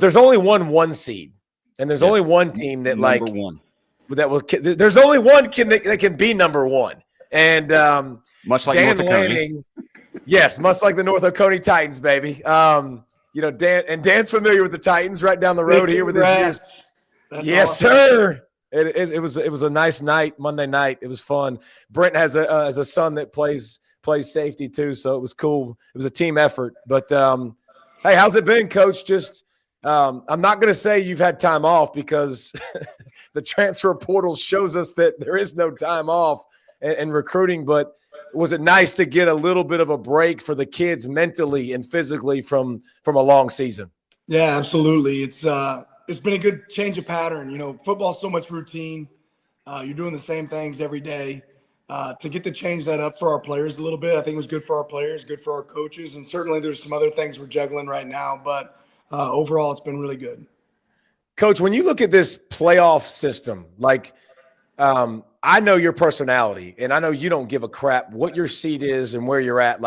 There's only one seed, and there's only one team that number one. There's only one that can be number one, and much like Dan North Lanning, yes, much like the North Oconee Titans, baby. Dan's familiar with the Titans right down the road here with his years. Yes, awesome. Sir. It was a nice night, Monday night. It was fun. Brent has a son that plays safety too, so it was cool. It was a team effort. But hey, how's it been, Coach? Just I'm not going to say you've had time off because the transfer portal shows us that there is no time off in recruiting. But was it nice to get a little bit of a break for the kids mentally and physically from a long season? Yeah, absolutely. It's been a good change of pattern. Football's so much routine. You're doing the same things every day. To get to change that up for our players a little bit, I think it was good for our players, good for our coaches, and certainly there's some other things we're juggling right now. But overall, it's been really good. Coach, when you look at this playoff system, I know your personality, and I know you don't give a crap what your seat is and where you're at.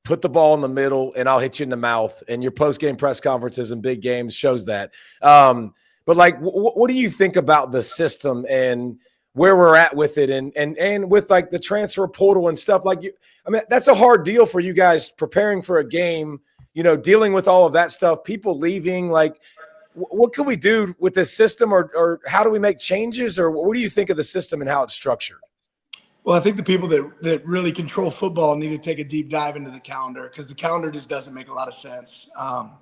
Put the ball in the middle and I'll hit you in the mouth. And your post-game press conferences and big games shows that. But what do you think about the system and where we're at with it and with the transfer portal and stuff that's a hard deal for you guys preparing for a game, dealing with all of that stuff, people leaving. What can we do with this system or how do we make changes, or what do you think of the system and how it's structured? Well, I think the people that really control football need to take a deep dive into the calendar, because the calendar just doesn't make a lot of sense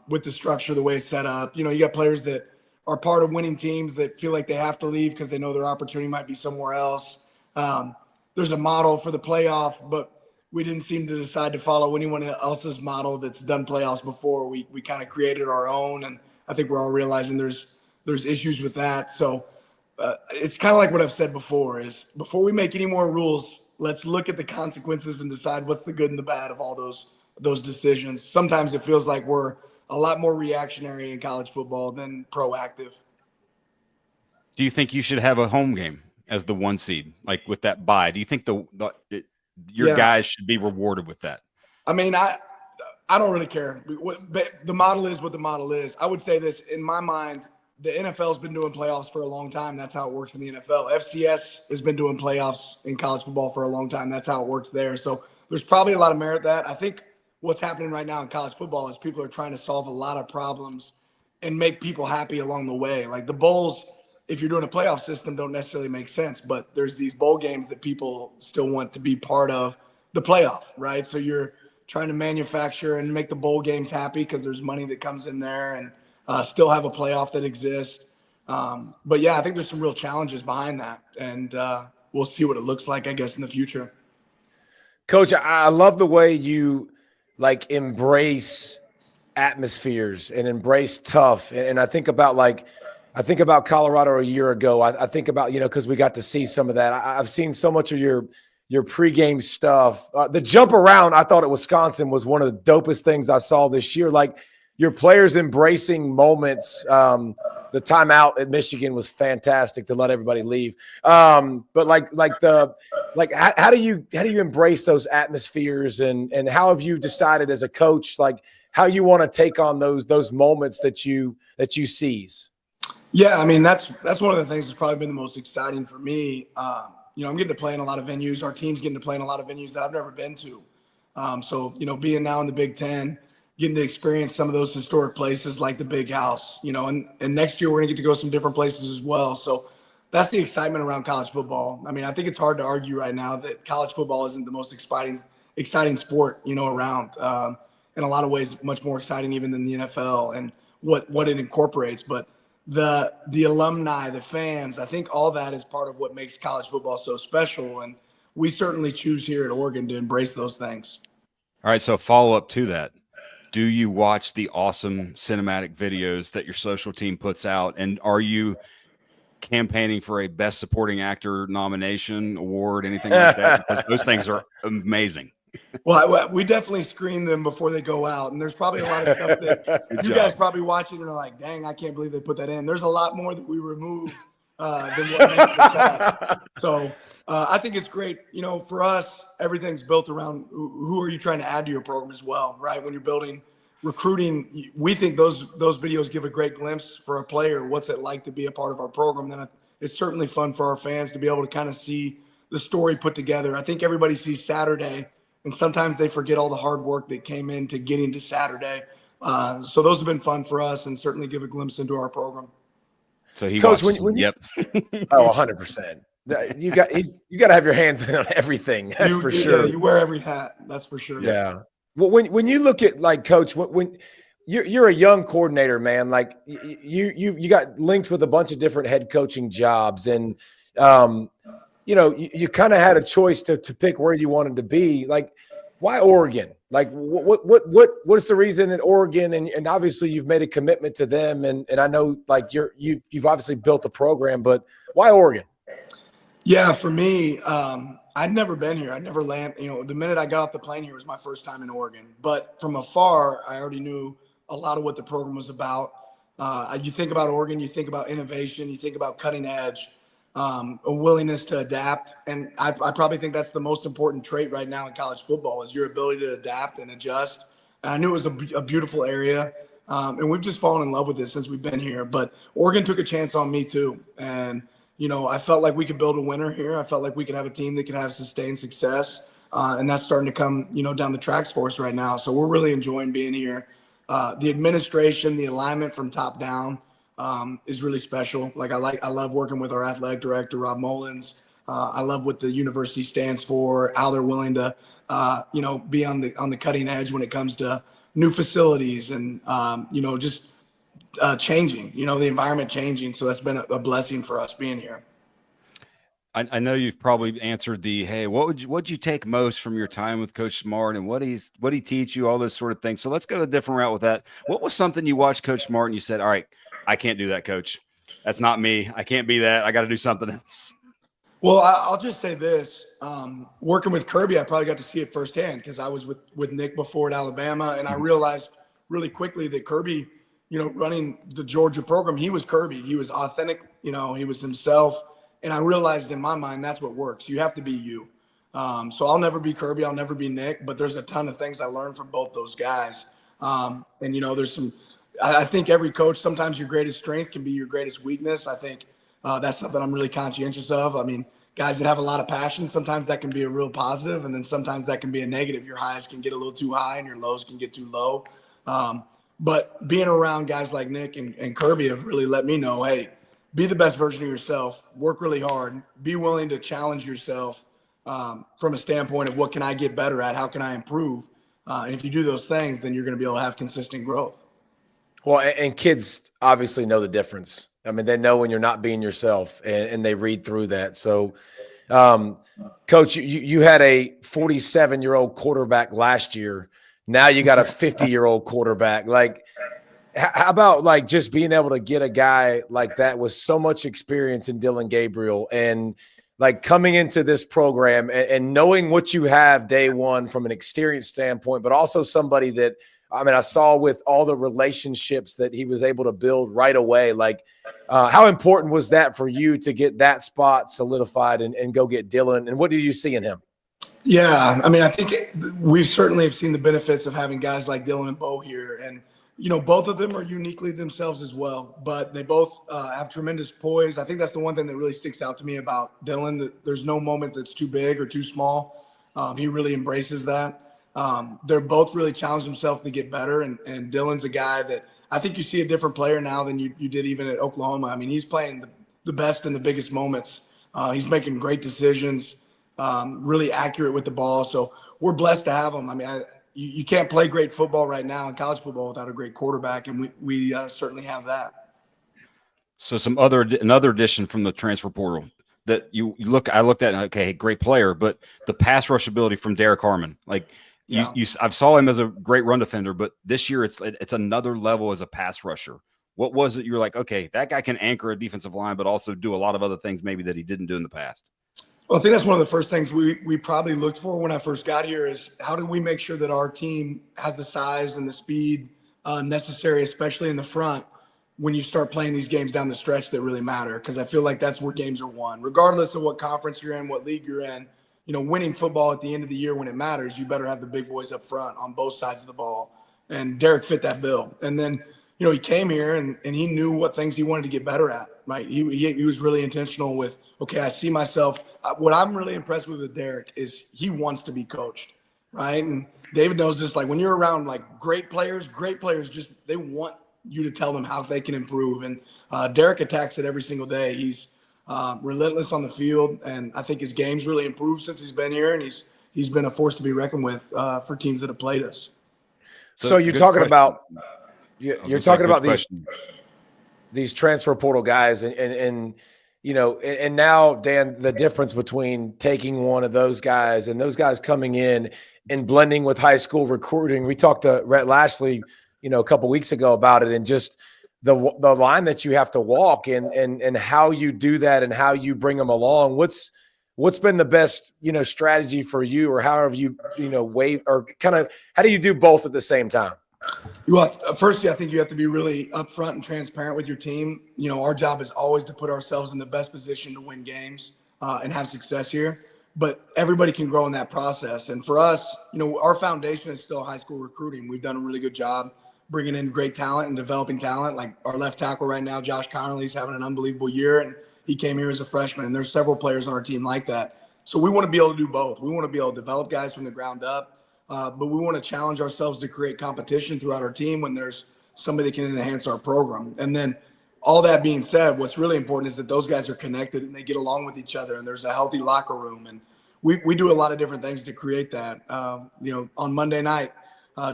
with the structure, the way it's set up. You got players that are part of winning teams that feel like they have to leave because they know their opportunity might be somewhere else. There's a model for the playoff, but we didn't seem to decide to follow anyone else's model that's done playoffs before. We kind of created our own, and I think we're all realizing there's issues with that. So it's kind of like what I've said before is before we make any more rules, let's look at the consequences and decide what's the good and the bad of all those decisions. Sometimes it feels like we're a lot more reactionary in college football than proactive. Do you think you should have a home game as the one seed, with that bye? Do you think your guys should be rewarded with that? I mean, I don't really care. The model is what the model is. I would say this, in my mind, the NFL's been doing playoffs for a long time. That's how it works in the NFL. FCS has been doing playoffs in college football for a long time. That's how it works there. So there's probably a lot of merit to that. I think what's happening right now in college football is people are trying to solve a lot of problems and make people happy along the way. The bowls, if you're doing a playoff system, don't necessarily make sense, but there's these bowl games that people still want to be part of the playoff, right? So you're trying to manufacture and make the bowl games happy because there's money that comes in there, and still have a playoff that exists. But yeah, I think there's some real challenges behind that, and we'll see what it looks like, I guess, in the future. Coach, I love the way you embrace atmospheres and embrace tough. And I think about Colorado a year ago. I think about, because we got to see some of that. I've seen so much of your pregame stuff. The jump around, I thought at Wisconsin was one of the dopest things I saw this year. Your players embracing moments. The timeout at Michigan was fantastic to let everybody leave. But how do you embrace those atmospheres, and how have you decided as a coach, how you want to take on those moments that you seize? Yeah, I mean, that's one of the things that's probably been the most exciting for me. I'm getting to play in a lot of venues. Our team's getting to play in a lot of venues that I've never been to. So being now in the Big Ten, getting to experience some of those historic places like the Big House, and next year we're going to get to go some different places as well. So that's the excitement around college football. I mean, I think it's hard to argue right now that college football isn't the most exciting sport, around. In a lot of ways, much more exciting even than the NFL and what it incorporates. But the alumni, the fans, I think all that is part of what makes college football so special. And we certainly choose here at Oregon to embrace those things. All right. So follow up to that. Do you watch the awesome cinematic videos that your social team puts out? And are you campaigning for a Best Supporting Actor nomination, award, anything like that? Because those things are amazing. Well, we definitely screen them before they go out. And there's probably a lot of stuff that you guys probably watching and are like, dang, I can't believe they put that in. There's a lot more that we remove than what makes it. So I think it's great. For us, everything's built around who are you trying to add to your program as well, right? When you're building recruiting, we think those videos give a great glimpse for a player, what's it like to be a part of our program. Then it's certainly fun for our fans to be able to kind of see the story put together. I think everybody sees Saturday, and sometimes they forget all the hard work that came into getting to Saturday. So those have been fun for us and certainly give a glimpse into our program. So he Coach, watches. when you, Yep. oh, 100%. You got to have your hands in on everything. That's for sure. Yeah, you wear every hat. That's for sure. Yeah. Well, when you look at, like, Coach, when you're a young coordinator, man, like you got linked with a bunch of different head coaching jobs, and you kind of had a choice to pick where you wanted to be. Like, why Oregon? Like, what's the reason that Oregon? And obviously you've made a commitment to them, and I know, like, you've obviously built a program, but why Oregon? Yeah, for me, I'd never been here. I'd never landed. The minute I got off the plane here was my first time in Oregon. But from afar, I already knew a lot of what the program was about. You think about Oregon, you think about innovation, you think about cutting edge, a willingness to adapt. And I probably think that's the most important trait right now in college football is your ability to adapt and adjust. And I knew it was a beautiful area. And we've just fallen in love with it since we've been here. But Oregon took a chance on me too. And I felt like we could build a winner here. I felt like we could have a team that could have sustained success. And that's starting to come, down the tracks for us right now. So we're really enjoying being here. The administration, the alignment from top down is really special. Like I love working with our athletic director, Rob Rollins. I love what the university stands for, how they're willing to, be on the cutting edge when it comes to new facilities and, just changing, the environment changing. So that's been a blessing for us being here. I know you've probably answered the, hey, what'd you take most from your time with Coach Smart, and what he teach you, all those sort of things. So let's go a different route with that. What was something you watched Coach Smart and you said, all right, I can't do that, Coach. That's not me. I can't be that. I got to do something else. Well, I'll just say this. Working with Kirby, I probably got to see it firsthand because I was with Nick before at Alabama, and I realized really quickly that Kirby, running the Georgia program, he was Kirby. He was authentic, he was himself. And I realized in my mind, that's what works. You have to be you. So I'll never be Kirby. I'll never be Nick, but there's a ton of things I learned from both those guys. And, there's I think every coach, sometimes your greatest strength can be your greatest weakness. I think that's something I'm really conscientious of. I mean, guys that have a lot of passion, sometimes that can be a real positive, and then sometimes that can be a negative. Your highs can get a little too high and your lows can get too low. But being around guys like Nick and Kirby have really let me know, hey, be the best version of yourself, work really hard, be willing to challenge yourself from a standpoint of what can I get better at, how can I improve? And if you do those things, then you're going to be able to have consistent growth. Well, and kids obviously know the difference. I mean, they know when you're not being yourself, and they read through that. So, Coach, you had a 47-year-old quarterback last year. Now you got a 50-year-old quarterback. Like, how about, like, just being able to get a guy like that with so much experience in Dylan Gabriel, and, like, coming into this program and knowing what you have day one from an experience standpoint, but also somebody that, I mean, I saw with all the relationships that he was able to build right away. Like, how important was that for you to get that spot solidified and go get Dylan? And what did you see in him? Yeah, I mean, I think we certainly have seen the benefits of having guys like Dylan and Bo here. And, both of them are uniquely themselves as well, but they both have tremendous poise. I think that's the one thing that really sticks out to me about Dylan, that there's no moment that's too big or too small. He really embraces that. They're both really challenged themselves to get better. And Dylan's a guy that I think you see a different player now than you did even at Oklahoma. I mean, he's playing the best in the biggest moments. He's making great decisions, really accurate with the ball. So we're blessed to have him. I mean, you can't play great football right now in college football without a great quarterback, and we certainly have that. So another addition from the transfer portal that I looked at, okay, great player, but the pass rush ability from Derek Harmon, like I've saw him as a great run defender, but this year it's another level as a pass rusher. What was it? You were like, okay, that guy can anchor a defensive line, but also do a lot of other things maybe that he didn't do in the past. Well, I think that's one of the first things we probably looked for when I first got here is how do we make sure that our team has the size and the speed necessary, especially in the front, when you start playing these games down the stretch that really matter. Because I feel like that's where games are won. Regardless of what conference you're in, what league you're in, winning football at the end of the year when it matters, you better have the big boys up front on both sides of the ball. And Derek fit that bill. And then, he came here and he knew what things he wanted to get better at, right? He was really intentional with, okay, I see myself. What I'm really impressed with Derek is he wants to be coached, right? And David knows this, like when you're around like great players just, they want you to tell them how they can improve. And Derek attacks it every single day. He's relentless on the field. And I think his game's really improved since he's been here. And he's been a force to be reckoned with for teams that have played us. So you're talking about you're talking about these transfer portal guys and now, Dan, the difference between taking one of those guys and those guys coming in and blending with high school recruiting. We talked to Rhett Lashley, a couple weeks ago about it, and just the line that you have to walk and how you do that and how you bring them along. What's been the best, strategy for you, or how have you, wave, or kind of how do you do both at the same time? Well, firstly, I think you have to be really upfront and transparent with your team. Our job is always to put ourselves in the best position to win games and have success here. But everybody can grow in that process. And for us, our foundation is still high school recruiting. We've done a really good job bringing in great talent and developing talent. Like our left tackle right now, Josh Connolly's having an unbelievable year, and he came here as a freshman. And there's several players on our team like that. So we want to be able to do both. We want to be able to develop guys from the ground up. But we want to challenge ourselves to create competition throughout our team when there's somebody that can enhance our program. And then all that being said, what's really important is that those guys are connected and they get along with each other and there's a healthy locker room. And we do a lot of different things to create that. On Monday night,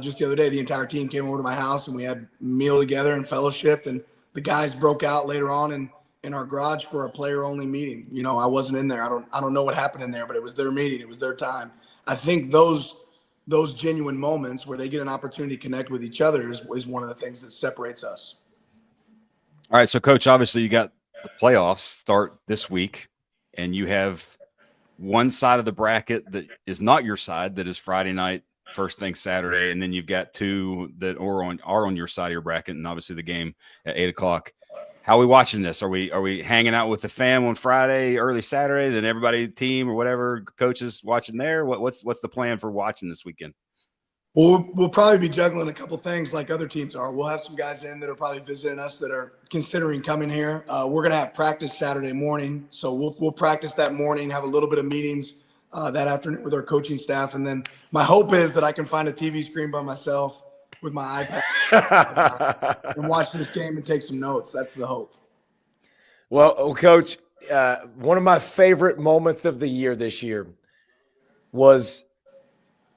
just the other day, the entire team came over to my house and we had a meal together and fellowshiped, and the guys broke out later on in our garage for a player-only meeting. I wasn't in there. I don't know what happened in there, but it was their meeting. It was their time. I think those genuine moments where they get an opportunity to connect with each other is one of the things that separates us. All right. So, Coach, obviously you got the playoffs start this week, and you have one side of the bracket that is not your side, that is Friday night, first thing Saturday, and then you've got two that are on your side of your bracket, and obviously the game at 8:00. How are we watching this? Are we hanging out with the fam on Friday, early Saturday, then everybody, team or whatever, coaches watching there? What's the plan for watching this weekend? Well, we'll probably be juggling a couple things like other teams are. We'll have some guys in that are probably visiting us that are considering coming here. We're going to have practice Saturday morning, so we'll practice that morning, have a little bit of meetings that afternoon with our coaching staff, and then my hope is that I can find a TV screen by myself with my iPad and watch this game and take some notes. That's the hope. Well, Coach, one of my favorite moments of the year this year was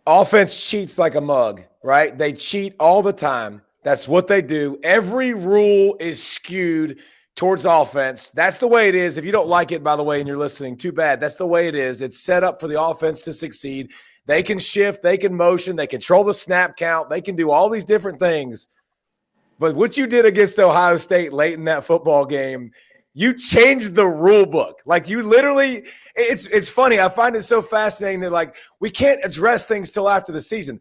offense cheats like a mug, right? They cheat all the time. That's what they do. Every rule is skewed towards offense. That's the way it is. If you don't like it, by the way, and you're listening, too bad. That's the way it is. It's set up for the offense to succeed. They can shift, they can motion, they control the snap count, they can do all these different things. But what you did against Ohio State late in that football game, you changed the rule book. Like you literally, it's funny. I find it so fascinating that like we can't address things till after the season.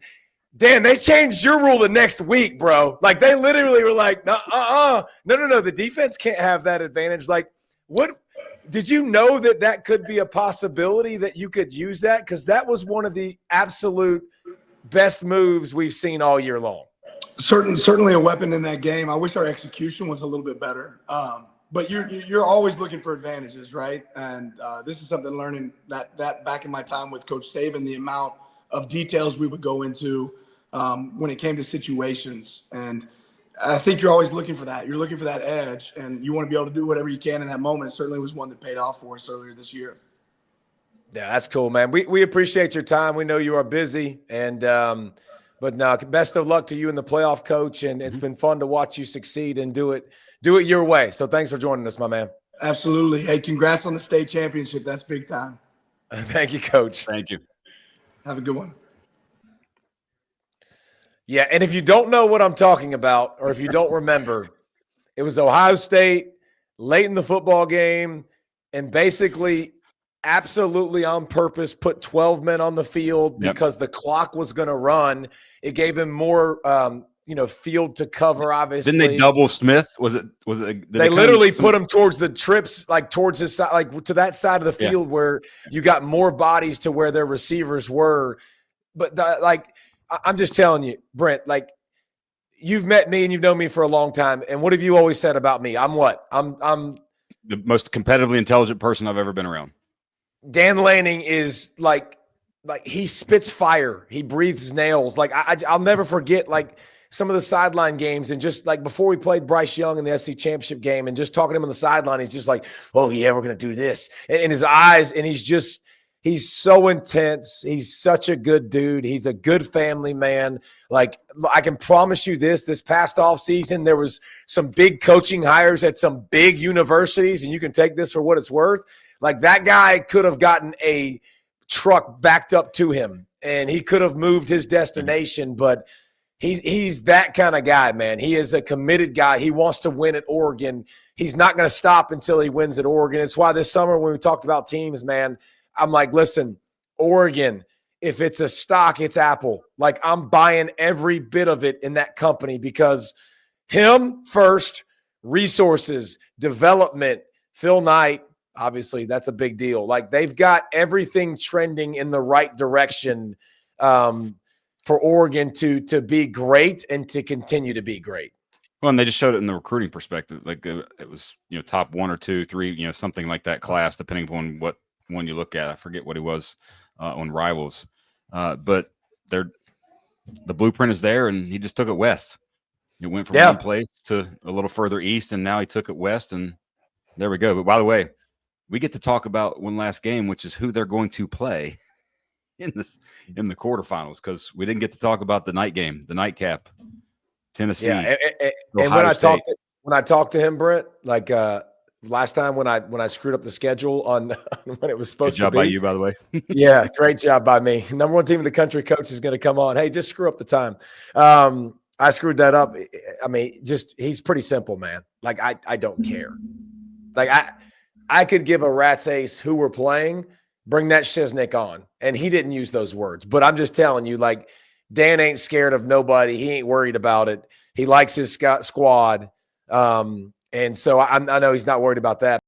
Dan, they changed your rule the next week, bro. Like they literally were like, no, the defense can't have that advantage. Like what? Did you know that could be a possibility that you could use that? Because that was one of the absolute best moves we've seen all year long. Certainly a weapon in that game. I wish our execution was a little bit better. But you're always looking for advantages, right? And this is something learning that back in my time with Coach Saban, the amount of details we would go into when it came to situations. And I think you're always looking for that. You're looking for that edge, and you want to be able to do whatever you can in that moment. It certainly was one that paid off for us earlier this year. Yeah, that's cool, man. We appreciate your time. We know you are busy, and but no, best of luck to you in the playoff, Coach. And it's been fun to watch you succeed and do it your way. So thanks for joining us, my man. Absolutely. Hey, congrats on the state championship. That's big time. Thank you, Coach. Thank you. Have a good one. Yeah, and if you don't know what I'm talking about, or if you don't remember, it was Ohio State late in the football game, and basically absolutely on purpose put 12 men on the field because the clock was going to run. It gave him more field to cover, obviously. Didn't they double Smith? Was it they literally put him towards the trips, like towards his side, like to that side of the field where you got more bodies to where their receivers were. But I'm just telling you, Brent, like you've met me and you've known me for a long time. And what have you always said about me? I'm what? I'm the most competitively intelligent person I've ever been around. Dan Lanning is like he spits fire. He breathes nails. Like I'll never forget like some of the sideline games, and just like before we played Bryce Young in the SC championship game, and just talking to him on the sideline, he's just like, oh yeah, we're going to do this. And his eyes, and he's so intense. He's such a good dude. He's a good family man. Like I can promise you this past off season, there was some big coaching hires at some big universities, and you can take this for what it's worth. Like that guy could have gotten a truck backed up to him and he could have moved his destination, but he's that kind of guy, man. He is a committed guy. He wants to win at Oregon. He's not going to stop until he wins at Oregon. It's why this summer when we talked about teams, man, I'm like, listen, Oregon, if it's a stock, it's Apple. Like I'm buying every bit of it in that company because him first, resources, development, Phil Knight, obviously that's a big deal. Like they've got everything trending in the right direction for Oregon to be great and to continue to be great. Well, and they just showed it in the recruiting perspective. Like it was, top 1 or 2, 3, something like that class, depending upon what one you look at. I forget what he was on Rivals. But the blueprint is there, and he just took it west. It went from one place to a little further east, and now he took it west, and there we go. But by the way, we get to talk about one last game, which is who they're going to play in the quarterfinals, because we didn't get to talk about the night game, the nightcap, Tennessee. Yeah, and when I talked to him, Brent, like last time when I screwed up the schedule on when it was supposed to be. Good job by you, by the way. Yeah, great job by me. Number 1 team in the country coach is going to come on. Hey, just screw up the time. I screwed that up. I mean, he's pretty simple, man. Like I don't care. Like I could give a rat's ace who we're playing. Bring that shiznick on. And he didn't use those words. But I'm just telling you, like, Dan ain't scared of nobody. He ain't worried about it. He likes his squad. And so I know he's not worried about that.